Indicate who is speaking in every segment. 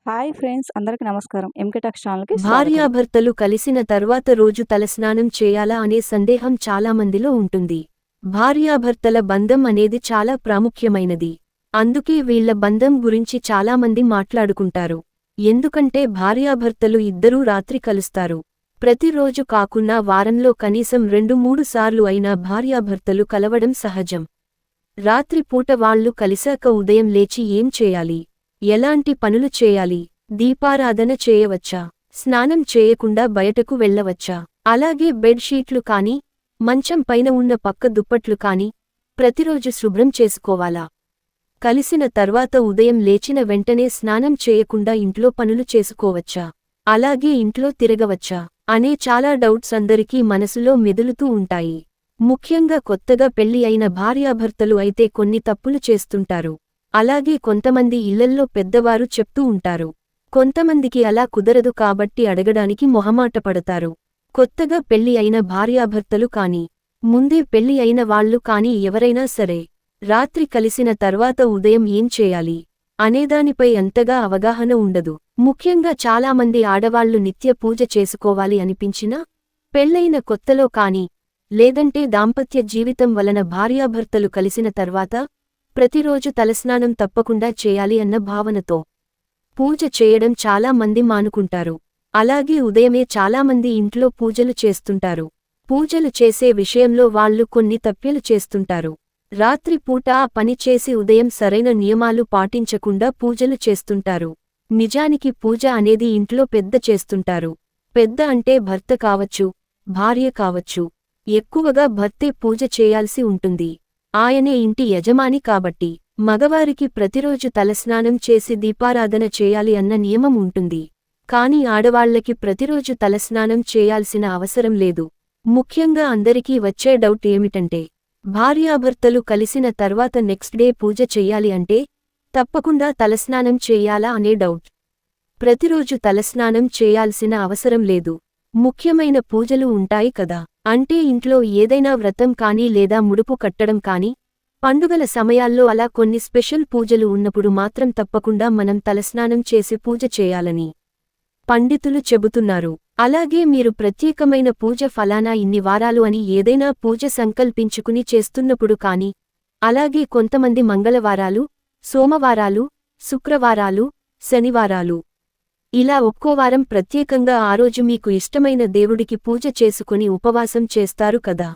Speaker 1: Hi friends అందరికి నమస్కారం. MK talks ఛానల్‌కి స్వాగతం.
Speaker 2: భార్యాభర్తలు కలిసిన తర్వాత రోజు తలస్నానం చేయాలా అనే సందేహం చాలా మందిలో ఉంటుంది. భార్యాభర్తల బంధం అనేది చాలా ప్రాముఖ్యమైనది. అందుకే వీళ్ల బంధం గురించి చాలామంది మాట్లాడుకుంటారు. ఎందుకంటే భార్యాభర్తలు ఇద్దరూ రాత్రి కలుస్తారు. ప్రతిరోజు కాకున్నా వారంలో కనీసం 2-3 సార్లు అయినా భార్యాభర్తలు కలవడం సహజం. రాత్రి పూట వాళ్లు కలిశాక ఉదయం లేచి ఏం చేయాలి? ఎలాంటి పనులు చేయాలి? దీపారాధన చేయవచ్చా? స్నానం చేయకుండా బయటకు వెళ్ళవచ్చా? అలాగే బెడ్ షీట్లు కాని, మంచం పైన ఉన్న పక్క దుప్పట్లు కాని ప్రతిరోజు శుభ్రం చేసుకోవాలా? కలిసిన తర్వాత ఉదయం లేచిన వెంటనే స్నానం చేయకుండా ఇంట్లో పనులు చేసుకోవచ్చా? అలాగే ఇంట్లో తిరగవచ్చా? అనే చాలా డౌట్స్ అందరికీ మనసులో మెదులుతూ ఉంటాయి. ముఖ్యంగా కొత్తగా పెళ్లి అయిన భార్యాభర్తలు అయితే కొన్ని తప్పులు చేస్తుంటారు. అలాగే కొంతమంది ఇళ్లల్లో పెద్దవారు చెప్తూ ఉంటారు. కొంతమందికి అలా కుదరదు కాబట్టి అడగడానికి మొహమాటపడతారు. కొత్తగా పెళ్లి అయిన భార్యాభర్తలు కాని, ముందే పెళ్లి అయిన వాళ్లు కాని ఎవరైనా సరే, రాత్రి కలిసిన తర్వాత ఉదయం ఏం చేయాలి అనేదానిపై అంతగా అవగాహన ఉండదు. ముఖ్యంగా చాలామంది ఆడవాళ్లు నిత్య పూజ చేసుకోవాలి అనిపించినా, పెళ్లైన కొత్తలో కాని, లేదంటే దాంపత్య జీవితం వలన భార్యాభర్తలు కలిసిన తర్వాత ప్రతిరోజు తలస్నానం తప్పకుండా చేయాలి అన్న భావనతో పూజ చేయడం చాలా మంది మానుకుంటారు. అలాగే ఉదయమే చాలామంది ఇంట్లో పూజలు చేస్తుంటారు. పూజలు చేసే విషయంలో వాళ్లు కొన్ని తప్పిలు చేస్తుంటారు. రాత్రి పూట ఆ పని చేసి ఉదయం సరైన నియమాలు పాటించకుండా పూజలు చేస్తుంటారు. నిజానికి పూజ అనేది ఇంట్లో పెద్ద చేస్తుంటారు. పెద్ద అంటే భర్త కావచ్చు, భార్య కావచ్చు. ఎక్కువగా భర్తే పూజ చేయాల్సి ఉంటుంది. ఆయనే ఇంటి యజమాని కాబట్టి మగవారికి ప్రతిరోజు తలస్నానం చేసి దీపారాధన చేయాలి అన్న నియమం ఉంటుంది. కాని ఆడవాళ్లకి ప్రతిరోజు తలస్నానం చేయాల్సిన అవసరం లేదు. ముఖ్యంగా అందరికీ వచ్చే డౌట్ ఏమిటంటే, భార్యాభర్తలు కలిసిన తర్వాత నెక్స్ట్ డే పూజ చెయ్యాలి అంటే తప్పకుండా తలస్నానం చేయాలా అనే డౌట్. ప్రతిరోజు తలస్నానం చేయాల్సిన అవసరం లేదు. ముఖ్యమైన పూజలు ఉంటాయి కదా, అంటే ఇంట్లో ఏదైనా వ్రతం కానీ లేదా ముడుపు కట్టడం కానీ, పండుగల సమయాల్లో అలా కొన్ని స్పెషల్ పూజలు ఉన్నప్పుడు మాత్రం తప్పకుండా మనం తలస్నానం చేసి పూజ చేయాలని పండితులు చెబుతున్నారు. అలాగే మీరు ప్రత్యేకమైన పూజ ఫలానా ఇన్ని వారాలు అని ఏదైనా పూజ సంకల్పించుకుని చేస్తున్నప్పుడు కానీ, అలాగే కొంతమంది మంగళవారాలు, సోమవారాలు, శుక్రవారాలు, శనివారాలు ఇలా ఒక్కో వారం ప్రత్యేకంగా ఆ రోజు మీకు ఇష్టమైన దేవుడికి పూజ చేసుకుని ఉపవాసం చేస్తారు కదా.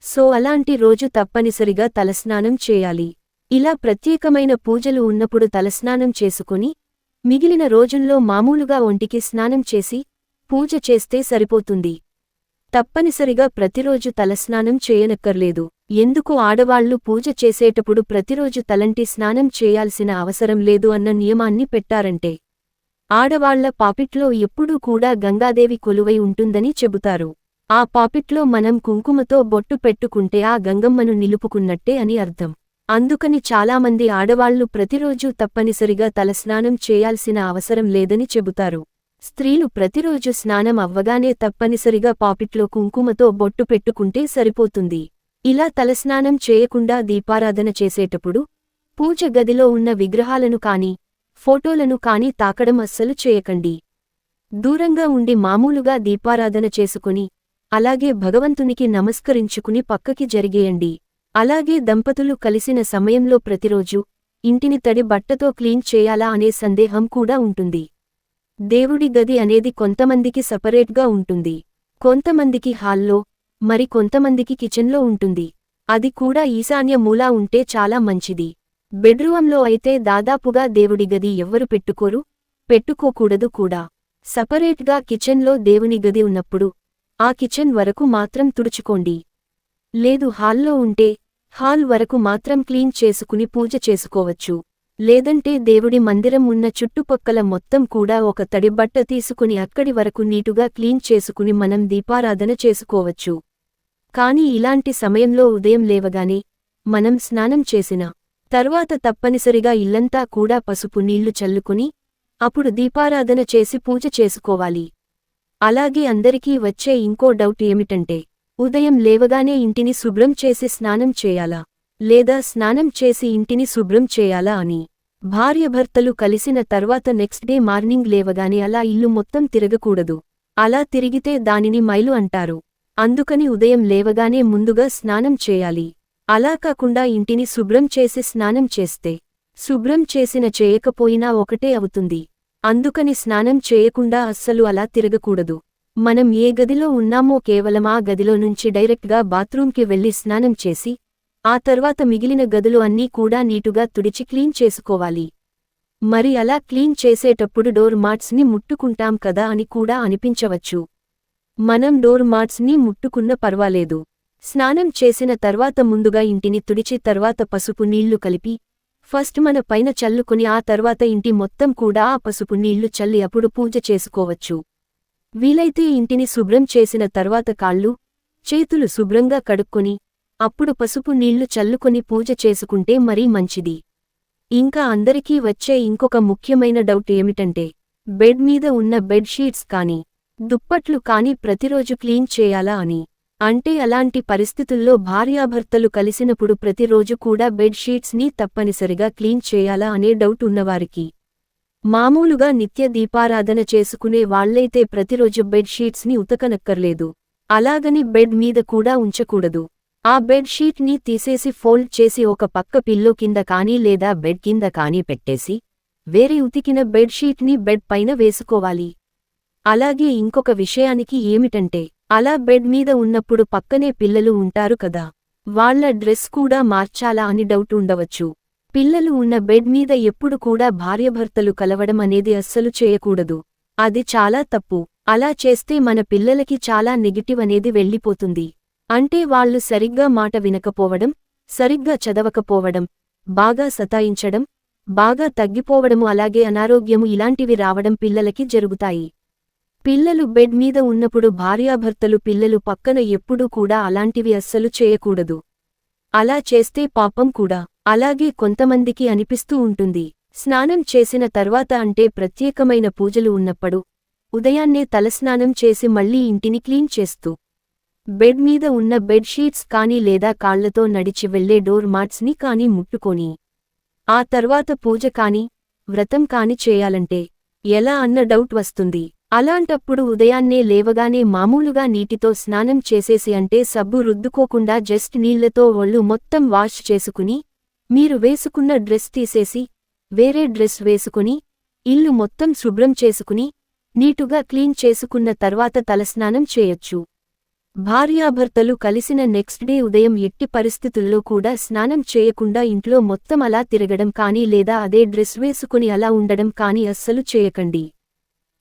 Speaker 2: సో అలాంటి రోజు తప్పనిసరిగా తలస్నానం చేయాలి. ఇలా ప్రత్యేకమైన పూజలు ఉన్నప్పుడు తలస్నానం చేసుకుని, మిగిలిన రోజుల్లో మామూలుగా ఒంటికి స్నానం చేసి పూజ చేస్తే సరిపోతుంది. తప్పనిసరిగా ప్రతిరోజు తలస్నానం చేయనక్కర్లేదు. ఎందుకు ఆడవాళ్లు పూజ చేసేటప్పుడు ప్రతిరోజు తలంటి స్నానం చేయాల్సిన అవసరం లేదు అన్న నియమాన్ని పెట్టారంటే, ఆడవాళ్ల పాపిట్లో ఎప్పుడూ కూడా గంగాదేవి కొలువై ఉంటుందని చెబుతారు. ఆ పాపిట్లో మనం కుంకుమతో బొట్టు పెట్టుకుంటే ఆ గంగమ్మను నిలుపుకున్నట్టే అని అర్థం. అందుకని చాలామంది ఆడవాళ్లు ప్రతిరోజూ తప్పనిసరిగా తలస్నానం చేయాల్సిన అవసరం లేదని చెబుతారు. స్త్రీలు ప్రతిరోజు స్నానం అవ్వగానే తప్పనిసరిగా పాపిట్లో కుంకుమతో బొట్టు పెట్టుకుంటే సరిపోతుంది. ఇలా తలస్నానం చేయకుండా దీపారాధన చేసేటప్పుడు పూజ గదిలో ఉన్న విగ్రహాలను కాని, ఫోటోలను కాని తాకడం అస్సలు చేయకండి. దూరంగా ఉండి మామూలుగా దీపారాధన చేసుకుని, అలాగే భగవంతునికి నమస్కరించుకుని పక్కకి జరిగేయండి. అలాగే దంపతులు కలిసిన సమయంలో ప్రతిరోజు ఇంటిని తడి బట్టతో క్లీన్ చేయాలా అనే సందేహం కూడా ఉంటుంది. దేవుడి గది అనేది కొంతమందికి సపరేట్గా ఉంటుంది. కొంతమందికి హాల్లో, మరి కొంతమందికి కిచెన్లో ఉంటుంది. అది కూడా ఈశాన్య మూలా ఉంటే చాలా మంచిది. బెడ్రూంలో అయితే దాదాపుగా దేవుడి గది ఎవ్వరు పెట్టుకోరు, పెట్టుకోకూడదు కూడా. సపరేట్గా కిచెన్లో దేవుని గది ఉన్నప్పుడు ఆ కిచెన్ వరకు మాత్రం తుడుచుకోండి. లేదు హాల్లో ఉంటే హాల్ వరకు మాత్రం క్లీన్ చేసుకుని పూజ చేసుకోవచ్చు. లేదంటే దేవుడి మందిరం ఉన్న చుట్టుపక్కల మొత్తం కూడా ఒక తడిబట్ట తీసుకుని అక్కడి వరకు నీటుగా క్లీన్ చేసుకుని మనం దీపారాధన చేసుకోవచ్చు. కాని ఇలాంటి సమయంలో ఉదయం లేవగానే మనం స్నానం చేసిన తర్వాత తప్పనిసరిగా ఇల్లంతా కూడా పసుపు నీళ్లు చల్లుకుని అప్పుడు దీపారాధన చేసి పూజ చేసుకోవాలి. అలాగే అందరికీ వచ్చే ఇంకో డౌట్ ఏమిటంటే, ఉదయం లేవగానే ఇంటిని శుభ్రం చేసి స్నానం చేయాలా, లేదా స్నానం చేసి ఇంటిని శుభ్రం చేయాలా అని. భార్యాభర్తలు కలిసిన తర్వాత నెక్స్ట్ డే మార్నింగ్ లేవగానే అలా ఇల్లు మొత్తం తిరగకూడదు. అలా తిరిగితే దానిని మైలు అంటారు. అందుకని ఉదయం లేవగానే ముందుగా స్నానం చేయాలి. అలా కాకుండా ఇంటిని శుభ్రం చేసి స్నానం చేస్తే శుభ్రం చేసిన చేయకపోయినా ఒకటే అవుతుంది. అందుకని స్నానం చేయకుండా అస్సలు అలా తిరగకూడదు. మనం ఏ గదిలో ఉన్నామో కేవలం ఆ గదిలో నుంచి డైరెక్ట్గా బాత్రూంకి వెళ్లి స్నానం చేసి ఆ తర్వాత మిగిలిన గదులు అన్నీ కూడా నీటుగా తుడిచి క్లీన్ చేసుకోవాలి. మరి అలా క్లీన్ చేసేటప్పుడు డోర్ మాట్స్ని ముట్టుకుంటాం కదా అని కూడా అనిపించవచ్చు. మనం డోర్ మాట్స్ని ముట్టుకున్న పర్వాలేదు. స్నానం చేసిన తర్వాత ముందుగా ఇంటిని తుడిచి తర్వాత పసుపు నీళ్లు కలిపి ఫస్ట్ మన పైన చల్లుకొని ఆ తర్వాత ఇంటి మొత్తం కూడా ఆ పసుపు నీళ్లు చల్లి అప్పుడు పూజ చేసుకోవచ్చు. వీలైతే ఇంటిని శుభ్రం చేసిన తర్వాత కాళ్ళు, చేతులు శుభ్రంగా కడుక్కొని అప్పుడు పసుపు నీళ్లు చల్లుకొని పూజ చేసుకుంటే మరీ మంచిది. ఇంకా అందరికీ వచ్చే ఇంకొక ముఖ్యమైన డౌట్ ఏమిటంటే బెడ్ మీద ఉన్న బెడ్ షీట్స్ కానీ దుప్పట్లు కానీ ప్రతిరోజు క్లీన్ చేయాలా అని. అంటే అలాంటి పరిస్థితుల్లో భార్యాభర్తలు కలిసినప్పుడు ప్రతిరోజు కూడా బెడ్ షీట్స్ని తప్పనిసరిగా క్లీన్ చేయాలా అనే డౌట్ ఉన్నవారికి, మామూలుగా నిత్య దీపారాధన చేసుకునే వాళ్లైతే ప్రతిరోజు బెడ్ షీట్స్ని ఉతకనక్కర్లేదు. అలాగని బెడ్ మీద కూడా ఉంచకూడదు. ఆ బెడ్ షీట్ని తీసేసి ఫోల్డ్ చేసి ఒక పక్క పిల్లో కింద కానీ లేదా బెడ్ కింద కానీ పెట్టేసి వేరే ఉతికిన బెడ్ షీట్ని బెడ్ పైన వేసుకోవాలి. అలాగే ఇంకొక విషయానికి ఏమిటంటే అలా బెడ్ మీద ఉన్నప్పుడు పక్కనే పిల్లలు ఉంటారు కదా, వాళ్ల డ్రెస్ కూడా మార్చాలా అని డౌట్ ఉండవచ్చు. పిల్లలు ఉన్న బెడ్ మీద ఎప్పుడు కూడా భార్యాభర్తలు కలవడం అనేది అస్సలు చేయకూడదు. అది చాలా తప్పు. అలా చేస్తే మన పిల్లలకి చాలా నెగటివ్ అనేది వెళ్ళిపోతుంది. అంటే వాళ్ళు సరిగ్గా మాట వినకపోవడం, సరిగ్గా చదవకపోవడం, బాగా సతాయించడం, బాగా తగ్గిపోవడము అలాగే అనారోగ్యము ఇలాంటివి రావడం పిల్లలకి జరుగుతాయి. పిల్లలు బెడ్ మీద ఉన్నప్పుడు భార్యాభర్తలు పిల్లలు పక్కన ఎప్పుడూ కూడా అలాంటివి అస్సలు చేయకూడదు. అలా చేస్తే పాపం కూడా. అలాగే కొంతమందికి అనిపిస్తూ ఉంటుంది, స్నానం చేసిన తర్వాత అంటే ప్రత్యేకమైన పూజలు ఉన్నప్పుడు ఉదయాన్నే తలస్నానం చేసి మళ్లీ ఇంటిని క్లీన్ చేస్తూ బెడ్ మీద ఉన్న బెడ్ షీట్స్ కానీ లేదా కాళ్లతో నడిచి వెళ్లే డోర్ మాట్స్ని కానీ ముట్టుకొని ఆ తర్వాత పూజ కానీ వ్రతం కాని చేయాలంటే ఎలా అన్న డౌట్ వస్తుంది. అలాంటప్పుడు ఉదయాన్నే లేవగానే మామూలుగా నీటితో స్నానం చేసేసి అంటే సబ్బు రుద్దుకోకుండా జస్ట్ నీళ్లతో ఒళ్ళు మొత్తం వాష్ చేసుకుని మీరు వేసుకున్న డ్రెస్ తీసేసి వేరే డ్రెస్ వేసుకుని ఇల్లు మొత్తం శుభ్రం చేసుకుని నీటుగా క్లీన్ చేసుకున్న తర్వాత తలస్నానం చేయొచ్చు. భార్యాభర్తలు కలిసిన నెక్స్ట్ డే ఉదయం ఎట్టి పరిస్థితుల్లో కూడా స్నానం చేయకుండా ఇంట్లో మొత్తం అలా తిరగడం కానీ లేదా అదే డ్రెస్ వేసుకుని అలా ఉండడం కానీ అస్సలు చేయకండి.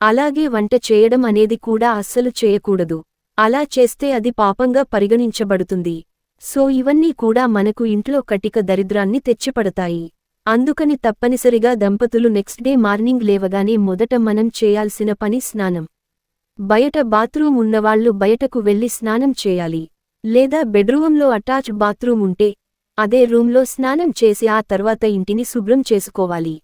Speaker 2: అలాగే వంట చేయడం అనేది కూడా అస్సలు చేయకూడదు. అలా చేస్తే అది పాపంగా పరిగణించబడుతుంది. సో ఇవన్నీ కూడా మనకు ఇంట్లో కటిక దరిద్రాన్ని తెచ్చిపడతాయి. అందుకని తప్పనిసరిగా దంపతులు నెక్స్ట్ డే మార్నింగ్ లేవగానే మొదట మనం చేయాల్సిన పని స్నానం. బయట బాత్రూం ఉన్నవాళ్లు బయటకు వెళ్లి స్నానం చేయాలి. లేదా బెడ్రూంలో అటాచ్ బాత్రూం ఉంటే అదే రూంలో స్నానం చేసి ఆ తర్వాత ఇంటిని శుభ్రం చేసుకోవాలి.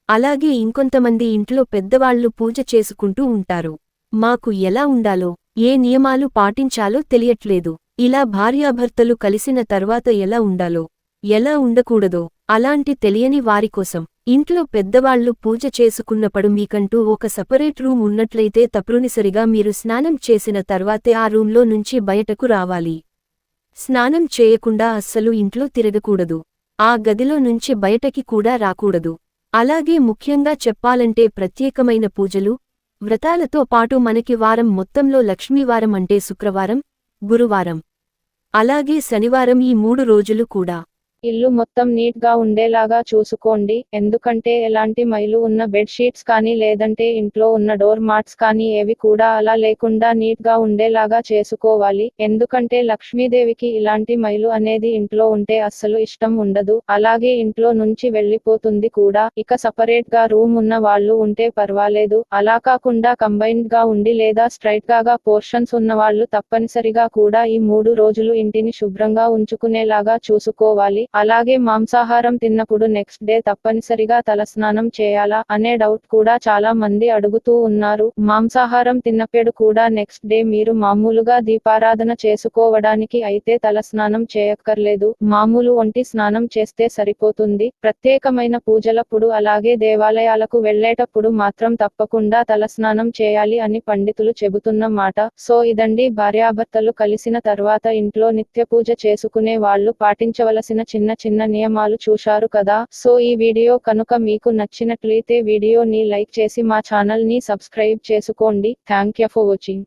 Speaker 2: అలాగే ఇంకొంతమంది ఇంట్లో పెద్దవాళ్లు పూజ చేసుకుంటూ ఉంటారు. మాకు ఎలా ఉండాలో, ఏ నియమాలు పాటించాలో తెలియట్లేదు. ఇలా భార్యాభర్తలు కలిసిన తర్వాత ఎలా ఉండాలో, ఎలా ఉండకూడదో అలాంటి తెలియని వారికోసం ఇంట్లో పెద్దవాళ్లు పూజ చేసుకున్నప్పుడు మీకంటూ ఒక సపరేట్ రూమ్ ఉన్నట్లయితే తప్పనిసరిగా మీరు స్నానం చేసిన తర్వాతే ఆ రూంలో నుంచి బయటకు రావాలి. స్నానం చేయకుండా అస్సలు ఇంట్లో తిరగకూడదు. ఆ గదిలో నుంచి బయటకి కూడా రాకూడదు. అలాగే ముఖ్యంగా చెప్పాలంటే ప్రత్యేకమైన పూజలు, వ్రతాలతో పాటు మనకి వారం మొత్తంలో లక్ష్మీవారం అంటే శుక్రవారం, గురువారం, అలాగే శనివారం ఈ 3 రోజులు కూడా
Speaker 3: ఇల్లు మొత్తం నీట్ గా ఉండేలాగా చూసుకోండి. ఎందుకంటే ఎలాంటి మైలు ఉన్న బెడ్ షీట్స్ కానీ లేదంటే ఇంట్లో ఉన్న డోర్ మాట్స్ కానీ ఏవి కూడా అలా లేకుండా నీట్ గా ఉండేలాగా చేసుకోవాలి. ఎందుకంటే లక్ష్మీదేవికి ఇలాంటి మైలు అనేది ఇంట్లో ఉంటే అస్సలు ఇష్టం ఉండదు. అలాగే ఇంట్లో నుంచి వెళ్లిపోతుంది కూడా. ఇక సపరేట్ గా రూమ్ ఉన్న వాళ్ళు ఉంటే పర్వాలేదు. అలా కాకుండా కంబైన్డ్ గా ఉండి లేదా స్ట్రైట్ గా పోర్షన్స్ ఉన్న వాళ్ళు తప్పనిసరిగా కూడా ఈ 3 రోజులు ఇంటిని శుభ్రంగా ఉంచుకునేలాగా చూసుకోవాలి. అలాగే మాంసాహారం తిన్నప్పుడు నెక్స్ట్ డే తప్పనిసరిగా తలస్నానం చేయాలా అనే డౌట్ కూడా చాలా మంది అడుగుతూ ఉన్నారు. మాంసాహారం తిన్నప్పుడు కూడా నెక్స్ట్ డే మీరు మామూలుగా దీపారాధన చేసుకోవడానికి అయితే తలస్నానం చేయక్కర్లేదు. మామూలు ఒంటి స్నానం చేస్తే సరిపోతుంది. ప్రత్యేకమైన పూజలప్పుడు అలాగే దేవాలయాలకు వెళ్ళేటప్పుడు మాత్రం తప్పకుండా తలస్నానం చేయాలి అని పండితులు చెబుతున్న మాట. సో ఇదండి భార్యాభర్తలు కలిసిన తర్వాత ఇంట్లో నిత్య పూజ చేసుకునే వాళ్ళు పాటించవలసిన చిన్న చిన్న నియమాలు చూశారు కదా. సో ఈ వీడియో కనుక మీకు నచ్చినట్లయితే వీడియోని లైక్ చేసి మా ఛానల్ ని సబ్స్క్రైబ్ చేసుకోండి. Thank you for watching.